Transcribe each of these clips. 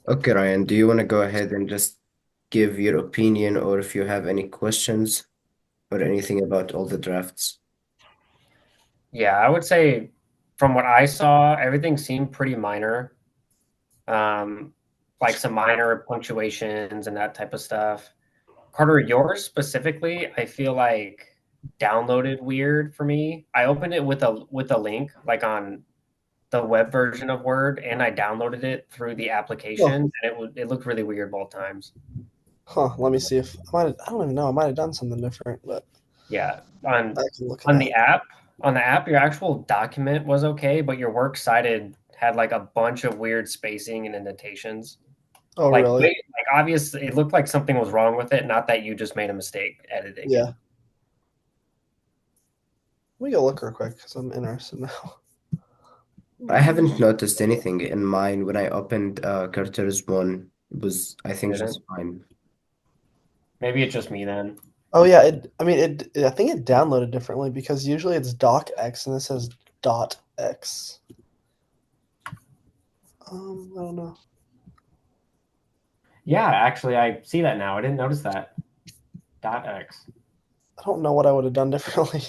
Okay, Ryan, do you want to go ahead and just give your opinion or if you have any questions or anything about all the drafts? Yeah, I would say from what I saw, everything seemed pretty minor. Um, like some minor punctuations and that type of stuff. Carter, yours specifically, I feel like downloaded weird for me. I opened it with a link like on the web version of Word and I downloaded it through the Oh, application and it looked really weird both times. huh. Let me see if I don't even know. I might have done something different, but Yeah, I can look it on up. the app, your actual document was okay, but your works cited had like a bunch of weird spacing and indentations. Oh, Like, really? like obvious, it looked like something was wrong with it, not that you just made a mistake editing it. Yeah. Let me go look real quick because I'm interested now. I haven't noticed anything in mine when I opened Carter's one. It was, I You think, just didn't? fine. Maybe it's just me then. Oh yeah, I mean I think it downloaded differently because usually it's docx and this says dot x. I don't know. Yeah, actually, I see that now. I didn't notice that. Dot X. I don't know what I would have done differently.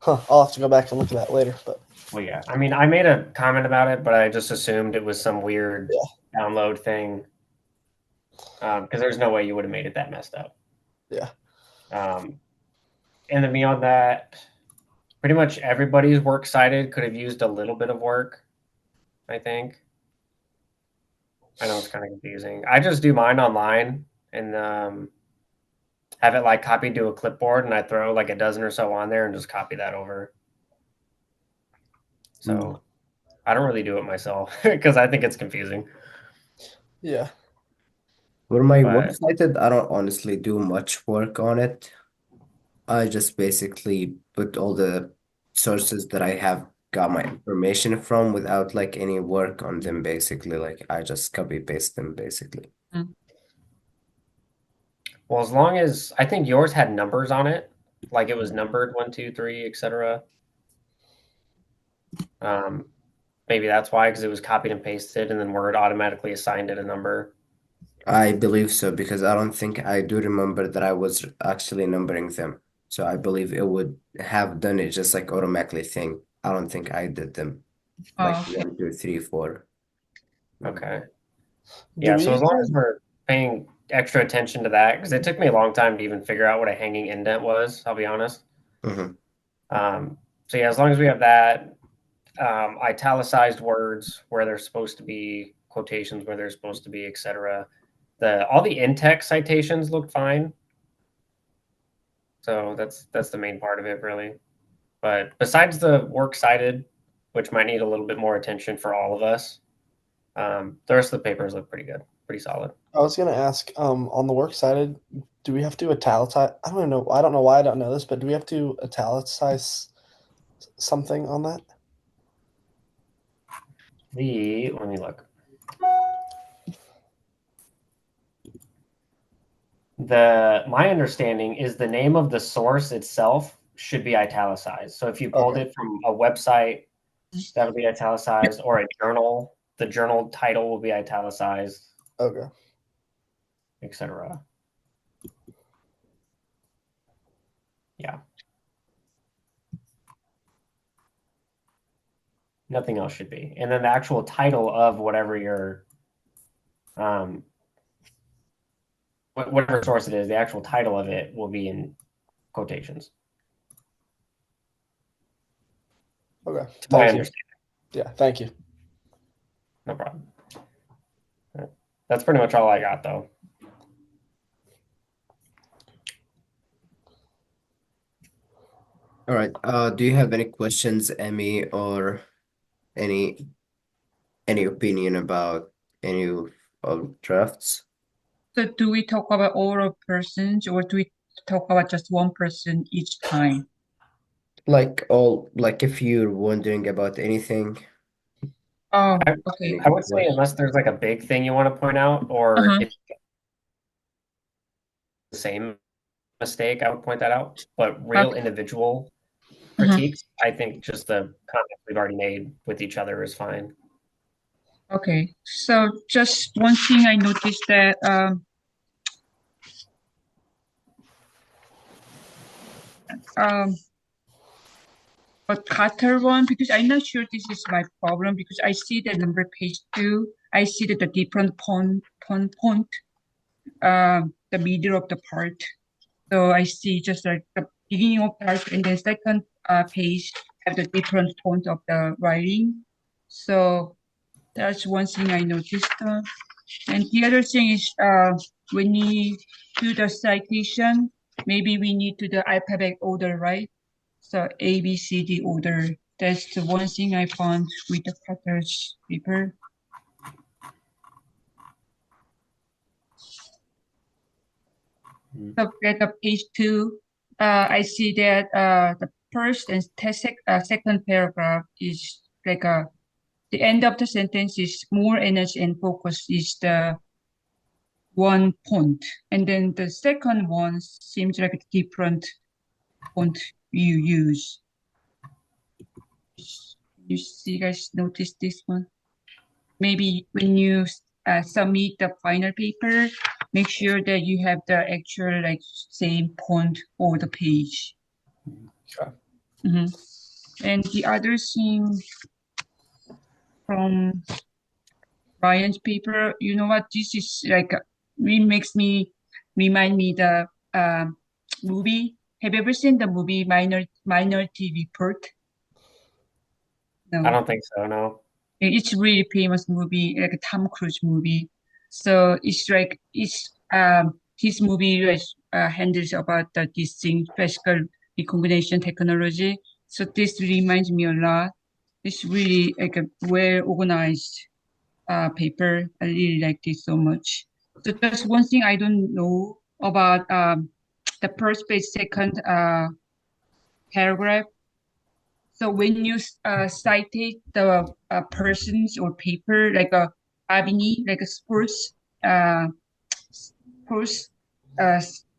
Huh, I'll have to go back and look at that later, but Well, yeah. I mean, I made a comment about it, but I just assumed it was some weird yeah, download thing because there's no way you would have made it that messed up. yeah. Um, and then beyond that, pretty much everybody's works cited could have used a little bit of work, I think. I know it's kind of confusing. I just do mine online and have it like copied to a clipboard, and I throw like a dozen or so on there and just copy that over. Mm. So I don't really do it myself because I think it's confusing. Yeah. For my But website, I don't honestly do much work on it. I just basically put all the sources that I have got my information from without like any work on them, basically. Like I just copy paste them basically. Mm. well, as long as I think yours had numbers on it, like it was numbered one, two, three, etc. Um, maybe that's why, because it was copied and pasted, and then Word automatically assigned it a number. I believe so because I don't think I do remember that I was actually numbering them. So I believe it would have done it just like automatically thing. I don't think I did them like Oh, okay. one, two, three, four. Mhm. Okay. Do Yeah. So we as long as we're paying extra attention to that, because it took me a long time to even figure out what a hanging indent was, I'll be honest. Mhm. Um, so yeah, as long as we have that, italicized words where they're supposed to be, quotations where they're supposed to be, etc. The all the in-text citations look fine. So that's the main part of it, really. But besides the works cited, which might need a little bit more attention for all of us, the rest of the papers look pretty good, pretty solid. I was gonna ask, on the works cited, do we have to italicize? I don't know. I don't know why I don't know this, but do we have to italicize something on that? Let me look. The my understanding is the name of the source itself should be italicized. So if you pulled Okay. it from a website, that'll be italicized, or a journal, the journal title will be italicized, Okay. etc. Yeah, nothing else should be. And then the actual title of whatever your um, whatever source it is, the actual title of it will be in quotations. Okay. To my Thank you. understanding, Yeah. Thank you. no problem. That's pretty much all I got, though. All right. Do you have any questions, Emmy, or any any opinion about any of drafts? So do we talk about all of persons or do we talk about just one person each time? Like all, like if you're wondering about anything, Oh, I, okay. I any would say question. unless there's like a big thing you want to point out, or Uh-huh. it's the same mistake, I would point that out. But real Okay. individual Uh-huh. critiques, I think just the comments we've already made with each other is fine. Okay. So just one thing I noticed that um a cutter one, because I'm not sure this is my problem, because I see the number page 2. I see that the different point the middle of the part. So I see just like the beginning of part and then second page have the different font of the writing. So that's one thing I noticed. And the other thing is when we do the citation, maybe we need to the alphabet order, right? So A, B, C, D order. That's the one thing I found with the Cutter's paper. So at the page 2, I see that the first and second paragraph is like the end of the sentence is more energy and focus is the one point. And then the second one seems like a different font you use. You guys notice this one? Maybe when you submit the final paper, make sure that you have the actual like same font over the page. Sure. Mhm. And the other thing from Ryan's paper, you know what? This is like it makes me remind me the movie. Have you ever seen the movie Minority Report? I No, don't think so, no. it's a really famous movie, like a Tom Cruise movie. So it's like it's his movie was handles about this thing, facial recognition technology. So this reminds me a lot. It's really like a well organized paper. I really like this so much. So that's one thing I don't know about the first page, second paragraph. So when you citate the persons or paper like a Abini, like a uh, sports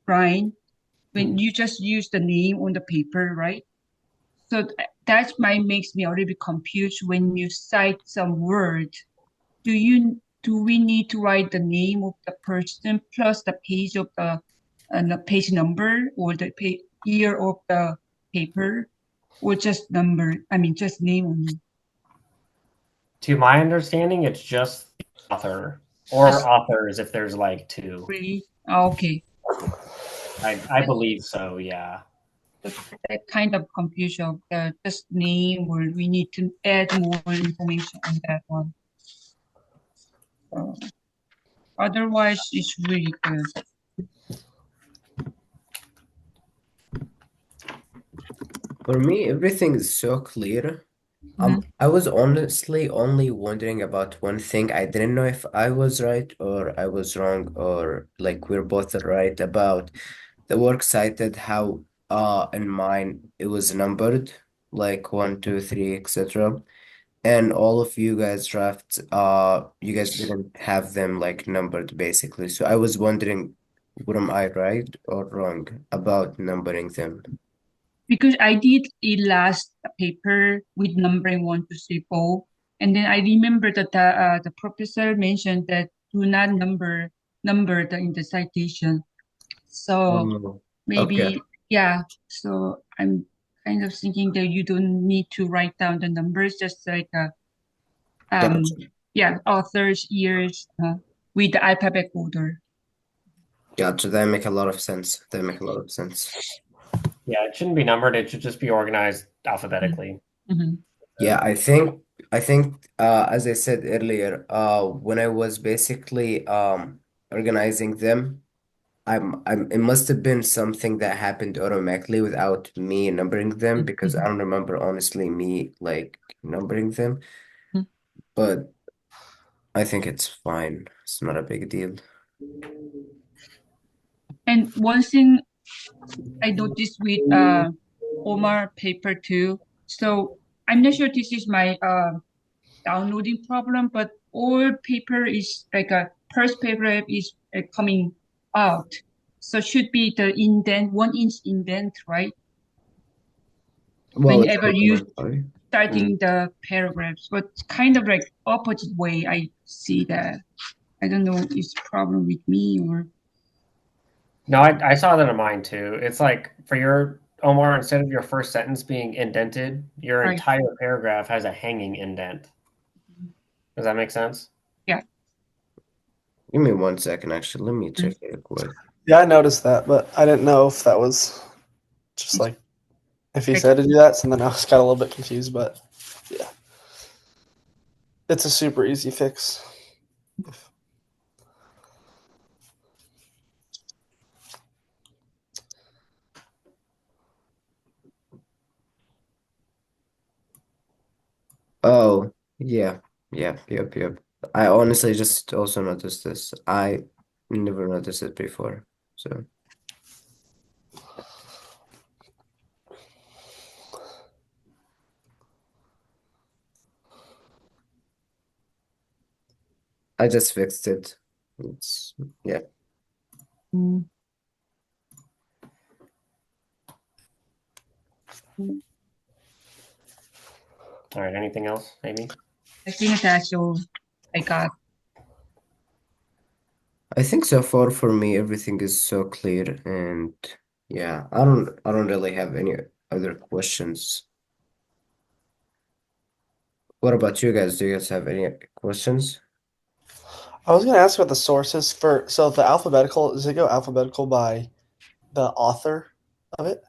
line, when you just use the name on the paper, right? So that might makes me a little bit confused when you cite some word. Do we need to write the name of the person plus the page of the page number or the year of the paper or just number? I mean, just name only. To my understanding, it's just the author or authors if there's like two. Really? Okay. I believe so, yeah. That kind of confusion of the just name or we need to add more information on that one. So, otherwise, it's really good. For me, everything is so clear. Mhm. I was honestly only wondering about one thing. I didn't know if I was right or I was wrong, or like we're both right about the work cited, how in mine it was numbered like one, two, three, etc. And all of you guys drafts, you guys didn't have them like numbered basically. So I was wondering, what am I right or wrong about numbering them? Because I did a last paper with numbering 1, 2, 3, 4, and then I remember that the professor mentioned that do not number in the citation. So Oh, okay. maybe yeah. So I'm kind of thinking that you don't need to write down the numbers, just like Gotcha. yeah, authors, years with the alphabet order. Gotcha. That make a lot of sense. That make a lot of sense. Yeah, it shouldn't be numbered. It should just be organized alphabetically. Mm-hmm. Yeah, I think as I said earlier, when I was basically organizing them, it must have been something that happened automatically without me numbering them because I Mm-hmm. don't remember honestly me like numbering them, Mm-hmm. but I think it's fine. It's not a big deal. And one thing I noticed with Omar paper too. So I'm not sure this is my downloading problem, but all paper is like a first paragraph is coming out. So should be the indent, 1 inch indent, right? Well, it's Whenever coming you on, sorry. starting the paragraphs, but kind of like opposite way I see that. I don't know if it's a problem with me or No, I saw that in mine too. It's like for your Omar, instead of your first sentence being indented, your right. entire paragraph has a hanging indent. Does that make sense? Yeah. Give me 1 second, actually. Let me check it quick. Yeah, I noticed that, but I didn't know if that was just like if he said to do that, so then I was got a little bit confused, but yeah. It's a super easy fix. Oh, yeah. Yep. I honestly just also noticed this. I never noticed it before. So I just fixed it. It's yeah. Mm. All right. Anything else, Amy? I think that's all I got. I think so far for me everything is so clear, and yeah, I don't really have any other questions. What about you guys? Do you guys have any questions? I was gonna ask about the sources for so the alphabetical, does it go alphabetical by the author of it?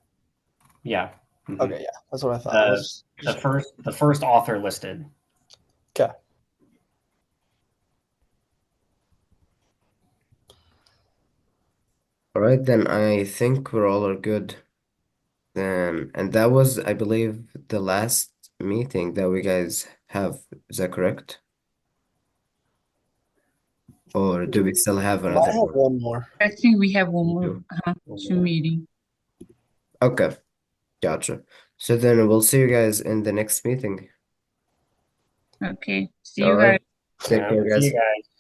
Yeah. Mhm. Okay, yeah, that's what I thought. I was The first author listed. okay. All right, then I think we're all are good. Then, and that was, I believe, the last meeting that we guys have. Is that correct? Or do we still have I another have one? one more. I think we have one more Two. Zoom meeting. Okay, gotcha. So then we'll see you guys in the next meeting. Okay. See All you right. guys. Take Yeah. care, See you guys. guys.